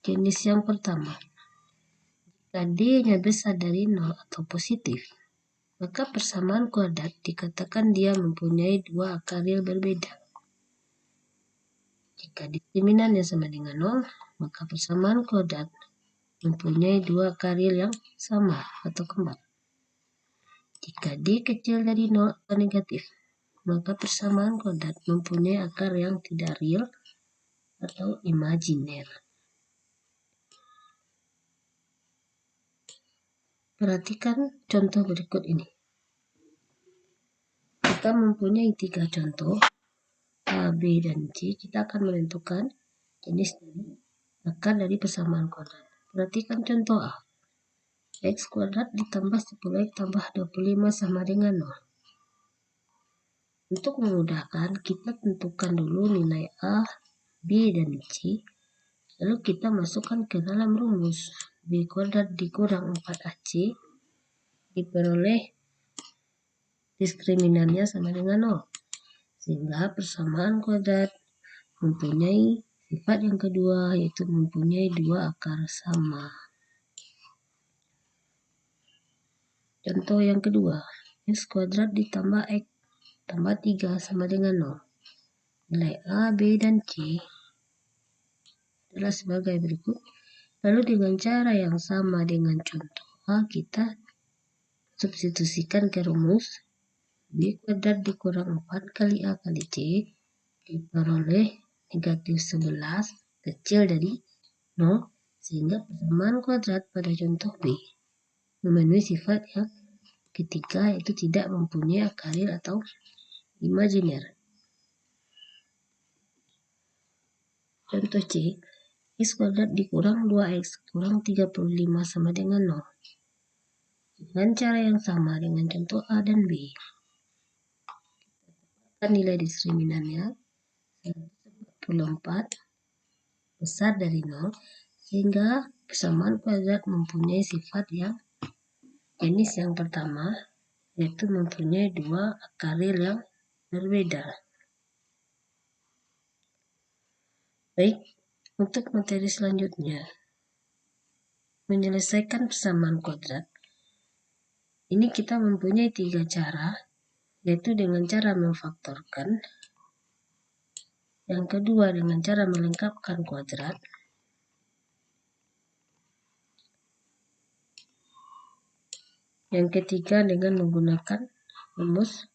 jenis yang pertama. Jika D-nya besar dari 0 atau positif, maka persamaan kuadrat dikatakan dia mempunyai dua akar real berbeda. Jika diskriminannya sama dengan 0, maka persamaan kuadrat mempunyai dua akar real yang sama atau kembar. Jika D kecil dari 0 atau negatif, maka persamaan kuadrat mempunyai akar yang tidak real atau imajiner. Perhatikan contoh berikut ini. Kita mempunyai 3 contoh A, B, dan C. Kita akan menentukan jenis dari akar dari persamaan kuadrat. Perhatikan contoh A. X kuadrat ditambah 10X tambah 25 sama dengan 0. Untuk memudahkan, kita tentukan dulu nilai A, B, dan C. Lalu kita masukkan ke dalam rumus. B kuadrat dikurang 4AC diperoleh diskriminannya sama dengan 0. Sehingga persamaan kuadrat mempunyai sifat yang kedua, yaitu mempunyai dua akar sama. Contoh yang kedua, X kuadrat ditambah X tambah 3 sama dengan 0. Nilai A, B, dan C adalah sebagai berikut. Lalu dengan cara yang sama dengan contoh A, kita substitusikan ke rumus. B kuadrat dikurang 4 kali A kali C diperoleh negatif 11 kecil dari 0, sehingga persamaan kuadrat pada contoh B memenuhi sifat yang ketiga, yaitu tidak mempunyai akar real atau imajiner. Contoh C, X kuadrat dikurang 2X kurang 35 sama dengan 0. Dengan cara yang sama dengan contoh A dan B, kita nilai diskriminannya 144 besar dari 0, sehingga persamaan kuadrat mempunyai sifat yang jenis yang pertama, yaitu mempunyai dua akar real yang berbeda. Baik, untuk materi selanjutnya, menyelesaikan persamaan kuadrat. Ini kita mempunyai 3 cara, yaitu dengan cara memfaktorkan, yang kedua dengan cara melengkapkan kuadrat, yang ketiga dengan menggunakan rumus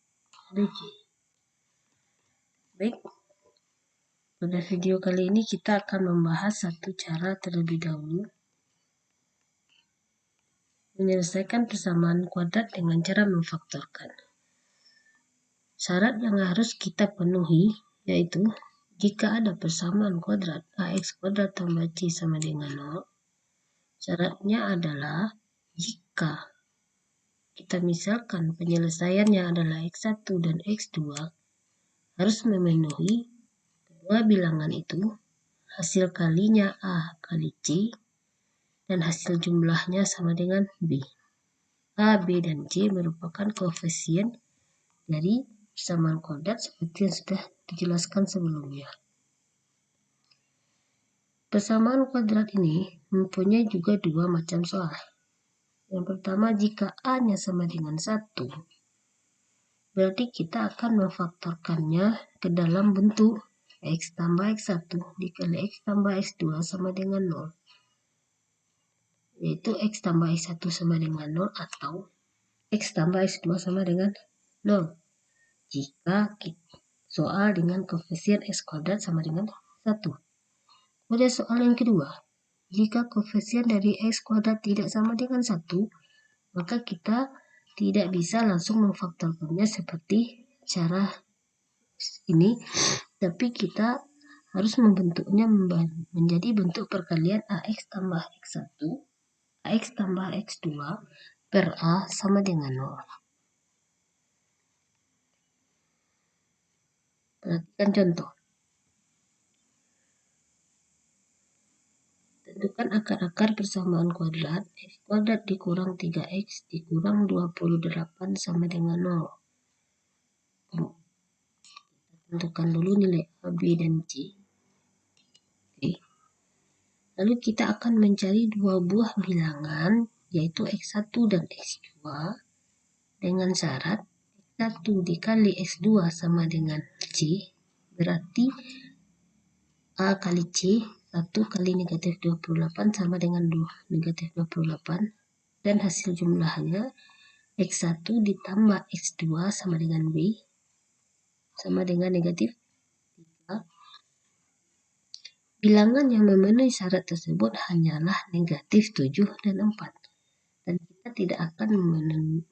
Ricci. Baik, pada video kali ini kita akan membahas satu cara terlebih dahulu, menyelesaikan persamaan kuadrat dengan cara memfaktorkan. Syarat yang harus kita penuhi yaitu jika ada persamaan kuadrat AX kuadrat tambah C sama dengan 0, syaratnya adalah jika kita misalkan penyelesaiannya adalah X1 dan X2, harus memenuhi kedua bilangan itu, hasil kalinya A kali C, dan hasil jumlahnya sama dengan B. A, B, dan C merupakan koefisien dari persamaan kuadrat seperti yang sudah dijelaskan sebelumnya. Persamaan kuadrat ini mempunyai juga dua macam soal. Yang pertama, jika A-nya sama dengan 1, berarti kita akan memfaktorkannya ke dalam bentuk X tambah X1 dikali X tambah X2 sama dengan 0. Yaitu X tambah X1 sama dengan 0 atau X tambah X2 sama dengan 0. Jika soal dengan koefisien X kuadrat sama dengan 1. Kemudian soal yang kedua, jika koefisien dari X kuadrat tidak sama dengan 1, maka kita tidak bisa langsung memfaktorkannya seperti cara ini, tapi kita harus membentuknya menjadi bentuk perkalian AX tambah X1, AX tambah X2 per A sama dengan 0. Perhatikan contoh. Tentukan akar-akar persamaan kuadrat X kuadrat dikurang 3X dikurang 28 sama dengan 0. Tentukan dulu nilai A, B, dan C. Oke. Lalu kita akan mencari dua buah bilangan, yaitu X1 dan X2, dengan syarat X1 dikali X2 sama dengan C, berarti A kali C, 1 kali negatif 28 sama dengan 2 negatif 28, dan hasil jumlahnya X1 ditambah X2 sama dengan B, sama dengan negatif 3. Bilangan yang memenuhi syarat tersebut hanyalah negatif 7 dan 4. Dan kita tidak akan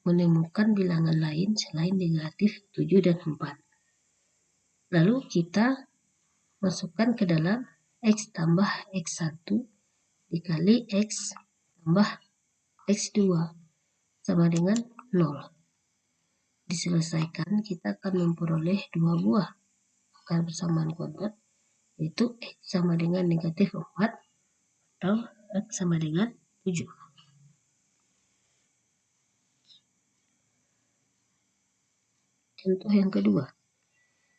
menemukan bilangan lain selain negatif 7 dan 4. Lalu kita masukkan ke dalam X tambah X1 dikali X tambah X2 sama dengan 0. Diselesaikan, kita akan memperoleh dua buah akar bersamaan kuadrat, yaitu X sama dengan negatif 4 atau X sama dengan 7. Contoh yang kedua,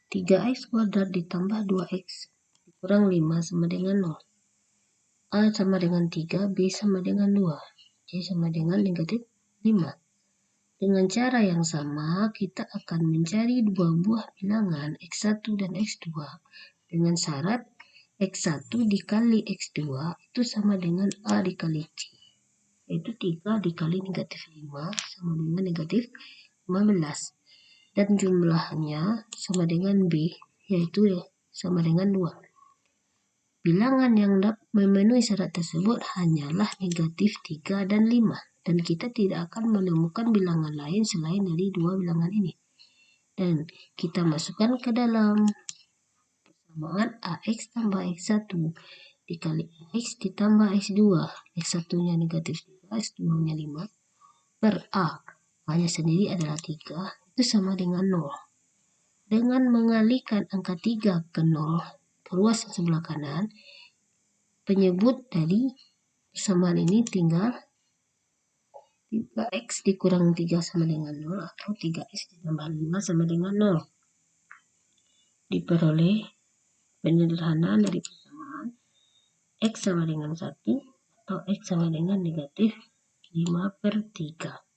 3x kuadrat ditambah 2x dikurang 5 sama dengan 0. A sama dengan 3, B sama dengan 2, C sama dengan negatif 5. Dengan cara yang sama, kita akan mencari dua buah bilangan X1 dan X2 dengan syarat X1 dikali X2 itu sama dengan A dikali C, yaitu 3 dikali negatif 5 sama dengan negatif 15. Dan jumlahnya sama dengan B, yaitu sama dengan 2. Bilangan yang memenuhi syarat tersebut hanyalah negatif 3 dan 5. Dan kita tidak akan menemukan bilangan lain selain dari dua bilangan ini. Dan kita masukkan ke dalam persamaan AX tambah X1 dikali X ditambah X2. X1-nya negatif 3, X2-nya 5, per A. A-nya sendiri adalah 3, itu sama dengan 0. Dengan mengalihkan angka 3 ke 0, perluasan sebelah kanan, penyebut dari persamaan ini tinggal 3x dikurang 3 sama dengan 0 atau 3x ditambah 5 sama dengan 0. Diperoleh penyederhanaan dari persamaan x sama dengan 1 atau x sama dengan negatif 5/3.